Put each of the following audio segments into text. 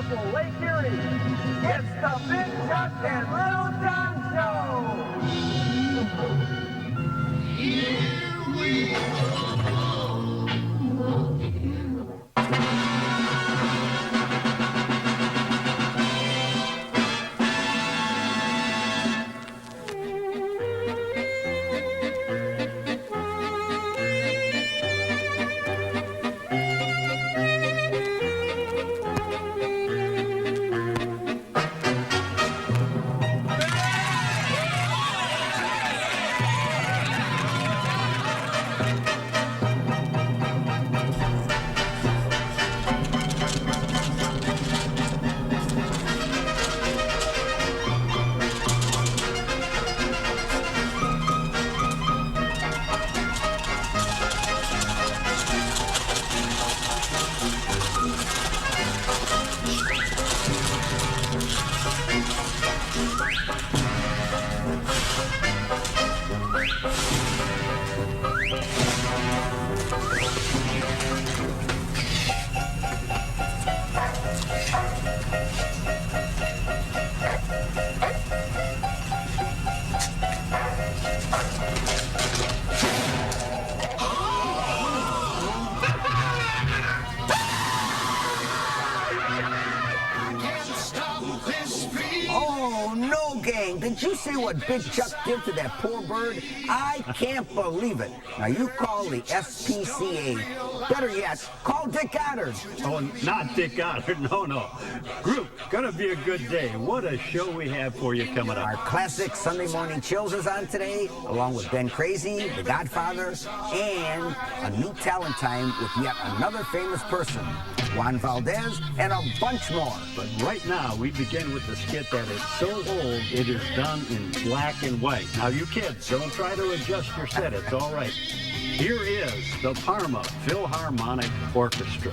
beautiful Lake Erie. It's the Big Chuck and Lil John Show. Here we Did you see what Big Chuck did to that poor bird? I can't believe it. Now you call the SPCA. Better yet, call Dick Goddard. Oh, not Dick Goddard. No. Group, gonna be a good day. What a show we have for you coming up. Our classic Sunday Morning Chills is on today, along with Ben Crazy, The Godfather, and a new talent time with yet another famous person, Juan Valdez, and a bunch more. But right now, we begin with the skit that is so old, it is done in black and white. Now, you kids, don't try to adjust your set. It's all right. Here is the Parma Philharmonic Orchestra.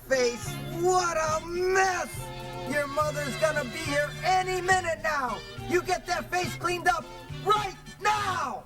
face. What a mess! Your mother's gonna be here any minute now. You get that face cleaned up right now!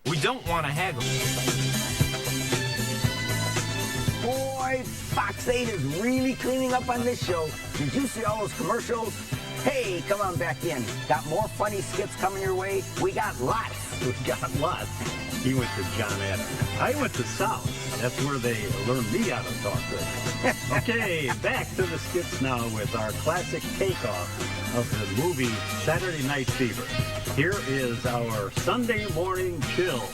We don't want to haggle. Boy, Fox 8 is really cleaning up on this show. Did you see all those commercials? Hey, come on back in. Got more funny skits coming your way? We got lots. We got lots. He went to John Adams. I went to South. That's where they learned me how to talk good. Okay, back to the skits now with our classic takeoff of the movie Saturday Night Fever. Here is our Sunday morning chills.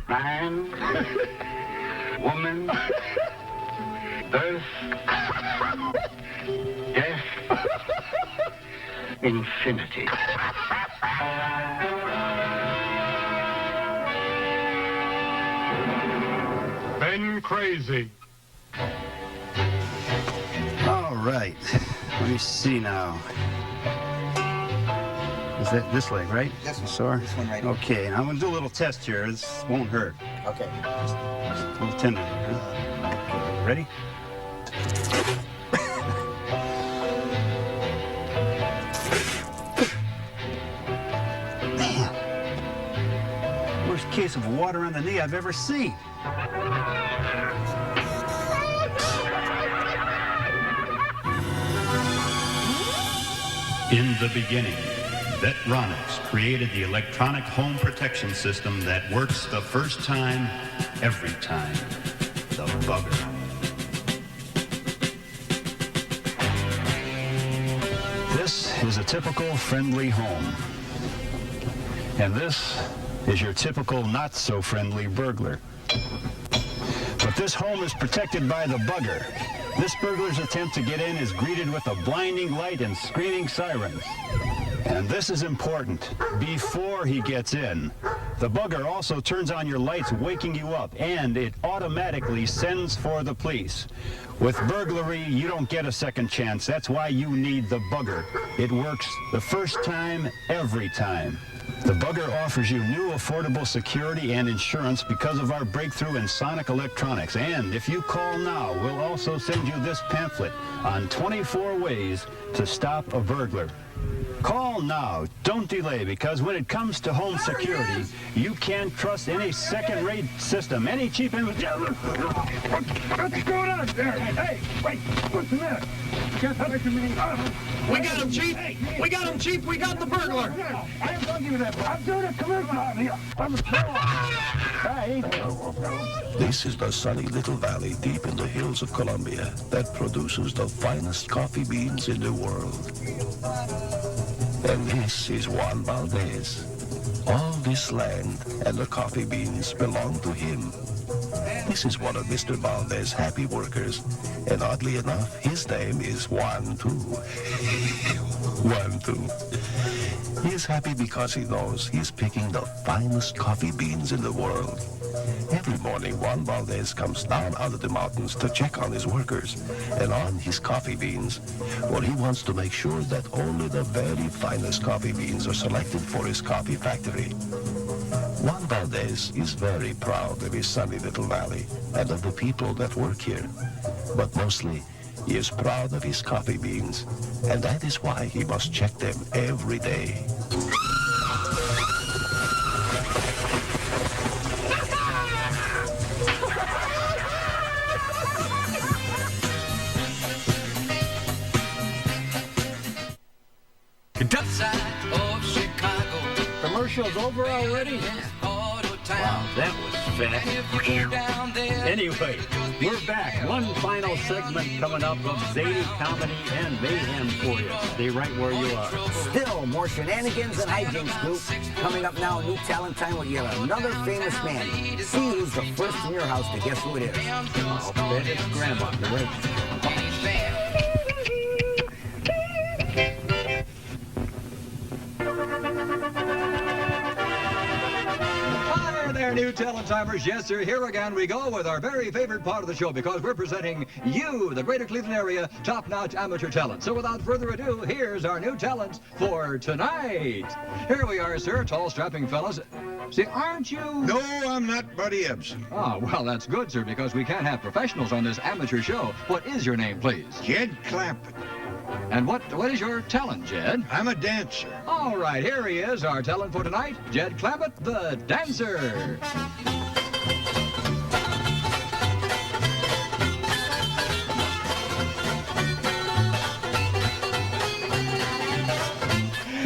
Man, woman, earth, death, infinity. Ben Crazy. All right. Let me see now. Is that this leg, right? This one. Sore? This one right here. Okay, now I'm going to do a little test here. This won't hurt. Okay. Just a little tender. Okay, ready? Man. Worst case of water on the knee I've ever seen. In the beginning, Vetronics created the electronic home protection system that works the first time, every time. The bugger. This is a typical friendly home. And this is your typical not-so-friendly burglar. But this home is protected by the bugger. This burglar's attempt to get in is greeted with a blinding light and screaming sirens. And this is important. Before he gets in, the bugger also turns on your lights, waking you up, and it automatically sends for the police. With burglary, you don't get a second chance. That's why you need the bugger. It works the first time, every time. The bugger offers you new affordable security and insurance because of our breakthrough in sonic electronics. And if you call now, we'll also send you this pamphlet on 24 ways to stop a burglar. Call now. Don't delay, because when it comes to home security, you can't trust any second-rate system, any cheap... What's going on there? Hey, wait, what's the matter? We got him, Chief. We got him, Chief. We got the burglar. I am talking to that. I'm doing a commercial out here. I'm a This is the sunny little valley deep in the hills of Colombia that produces the finest coffee beans in the world. And this is Juan Valdez. All this land and the coffee beans belong to him. This is one of Mr. Valdez's happy workers, and oddly enough, his name is Juan too. Juan too. He is happy because he knows he's picking the finest coffee beans in the world. Every morning, Juan Valdez comes down out of the mountains to check on his workers and on his coffee beans, for he wants to make sure that only the very finest coffee beans are selected for his coffee factory. Juan Valdez is very proud of his sunny little valley and of the people that work here. But mostly, he is proud of his coffee beans, and that is why he must check them every day. Commercial's over already? Wow, that was fast. Anyway, we're back. One final segment coming up of zany comedy and mayhem for you. Stay right where you are. Still more shenanigans and hijinks, Scoop. Coming up now, new talent time with yet another famous man. See who's the first in your house to guess who it is. I'll bet it's Grandma. Right. New talent timers, yes sir, here again we go with our very favorite part of the show, because we're presenting you, the greater Cleveland area top-notch amateur talent. So without further ado, here's our new talent for tonight. Here we are, sir, tall strapping fellas. See, aren't you? No, I'm not Buddy Ebsen. Ah, well, that's good, sir, because we can't have professionals on this amateur show. What is your name, please? Jed Clampett. And what is your talent, Jed? I'm a dancer. All right, here he is, our talent for tonight, Jed Clampett, the dancer.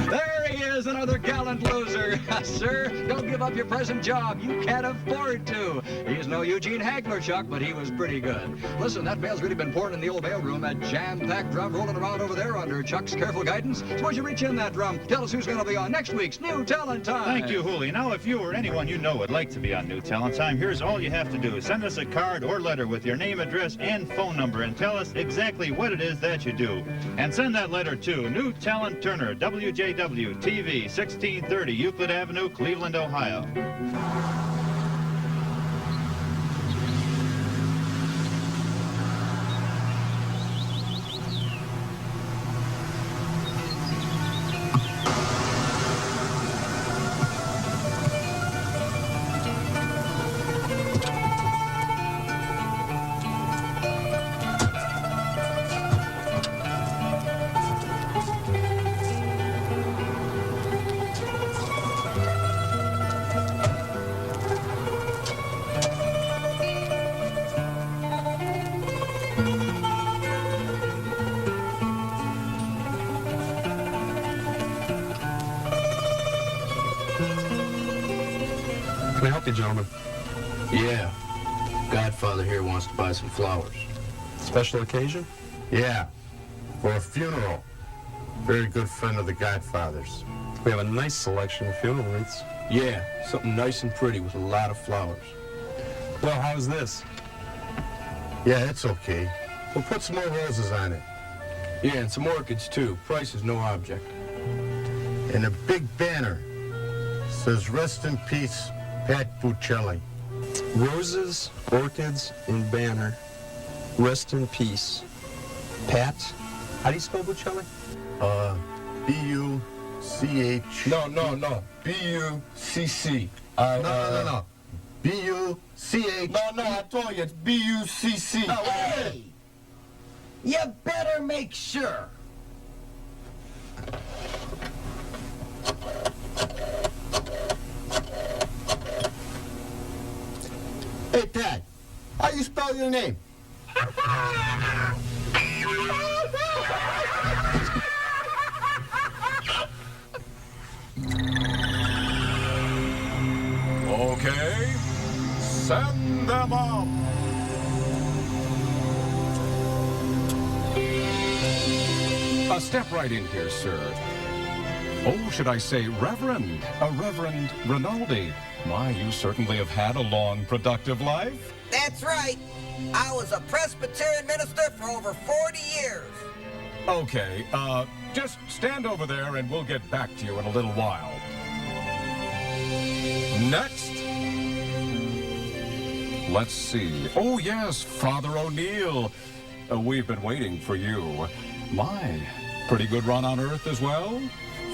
There he is, another gallant loser. Sir, don't give up your present job. You can't afford to. He's no Eugene Hagler, Chuck, but he was pretty good. Listen, that mail's really been pouring in the old mail room. A jam-packed drum rolling around over there under Chuck's careful guidance. Suppose you reach in that drum. Tell us who's going to be on next week's New Talent Time. Thank you, Hooli. Now, if you or anyone you know would like to be on New Talent Time, here's all you have to do. Send us a card or letter with your name, address, and phone number, and tell us exactly what it is that you do. And send that letter to New Talent Turner, WJW TV, 1630 Euclid Avenue, Cleveland, Ohio. Can I help you, gentlemen? Yeah. Godfather here wants to buy some flowers. Special occasion? Yeah. For a funeral. Very good friend of the Godfather's. We have a nice selection of funeral wreaths. Yeah, something nice and pretty with a lot of flowers. Well, how's this? Yeah, it's okay. We'll put some more roses on it. Yeah, and some orchids, too. Price is no object. And a big banner. Says, rest in peace, Pat Buccelli. Roses, orchids, and banner. Rest in peace. Pat? How do you spell Buccelli? B-U-C-H... No. B-U-C-C. No. B-U-C-H... No, I told you, it's B-U-C-C. Hey! You better make sure. Hey, Pat, how you spell your name? Okay, send them up. Step right in here, sir. Oh, should I say Reverend? Reverend Rinaldi. My, you certainly have had a long, productive life. That's right. I was a Presbyterian minister for over 40 years. Okay, just stand over there and we'll get back to you in a little while. Next. Let's see. Oh, yes, Father O'Neill. We've been waiting for you. My, pretty good run on Earth as well?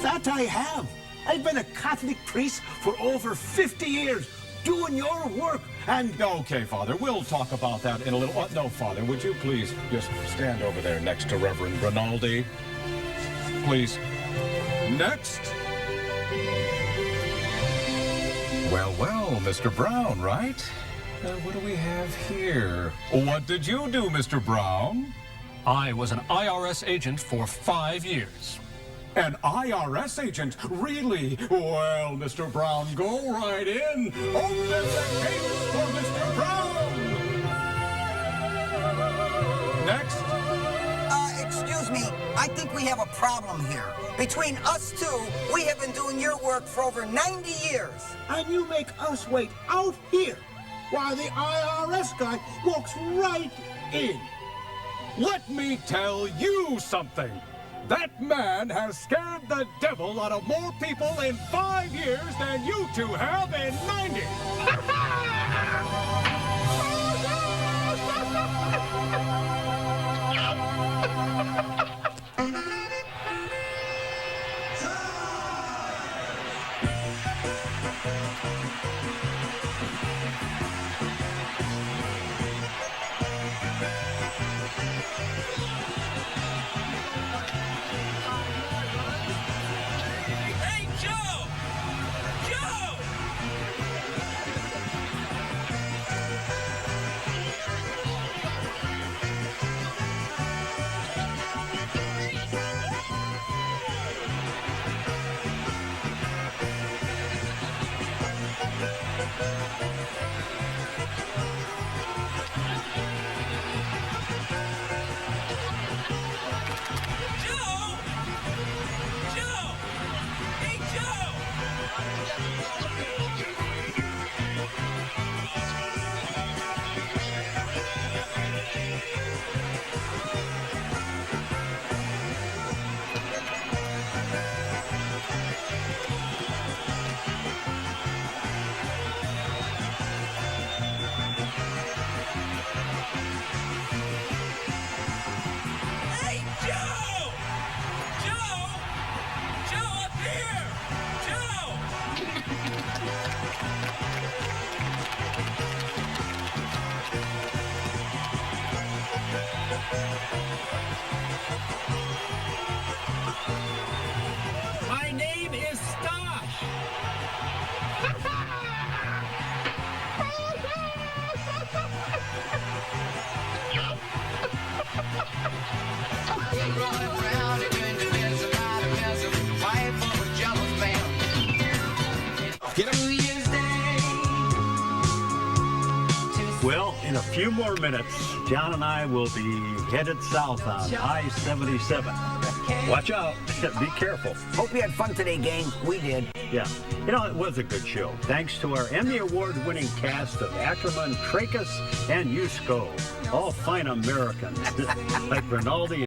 That I have. I've been a Catholic priest for over 50 years, doing your work, and... Okay, Father, we'll talk about that in a little... no, Father, would you please just stand over there next to Reverend Rinaldi? Please. Next. Well, Mr. Brown, right? What do we have here? What did you do, Mr. Brown? I was an IRS agent for 5 years. An IRS agent? Really? Well, Mr. Brown, go right in. Open the gates for Mr. Brown. Next. Excuse me. I think we have a problem here. Between us two, we have been doing your work for over 90 years. And you make us wait out here while the IRS guy walks right in. Let me tell you something. That man has scared the devil out of more people in 5 years than you two have in 90. Well, in a few more minutes, John and I will be headed south on I-77. Watch out. Be careful. Hope you had fun today, gang. We did. Yeah. You know, it was a good show. Thanks to our Emmy Award-winning cast of Ackerman, Trachis, and Yusko. All fine Americans like Rinaldi